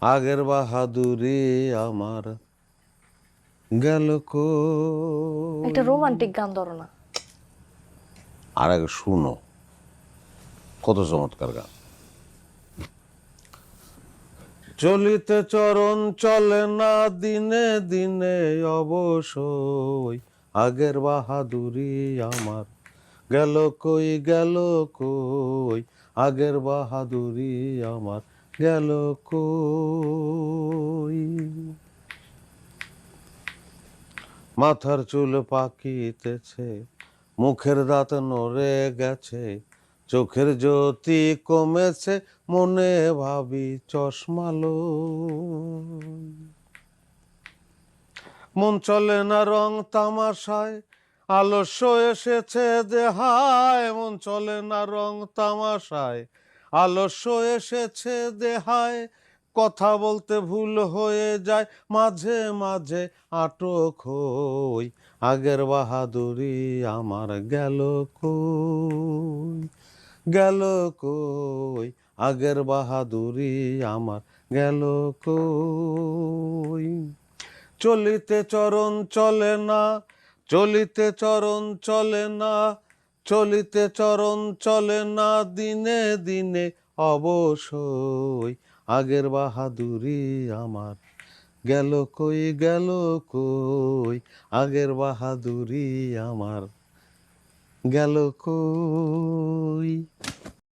আগের বাহাদুরি আমার গেল একটা কই। রোমান্টিক গান ধরো না। আর আগে শুনো, কত চমৎকার গান। চলিতে চরণ চলে না দিনে দিনে অবশ্যই, আগের বাহাদুরি আমার গেল কই গেল কই, আগের বাহাদুরি আমার গেল কই। মাথার চুল পাকিতেছে, মুখের দাঁত নড়ে গেছে, চোখের জ্যোতি কমেছে, মনে ভাবি চশমালো। মন চলে না রং তামাশায়, আলস্য এসেছে দেহায়। মন চলে না রং তামাশায়, আলস্য এসেছে দেহায়। কথা বলতে ভুল হয়ে যায়, মাঝে মাঝে আটক হই। আগের বাহাদুরি আমার গেল কই, গেল কই, আগের বাহাদুরি আমার গেল কই। চলিতে চরণ চলে না, চলিতে চরণ চলে না, চলিতে চরণ চলে না দিনে দিনে অবশ্যই, আগের বাহাদুরি আমার গেল কই গেল কই, আগের বাহাদুরি আমার গেল কই।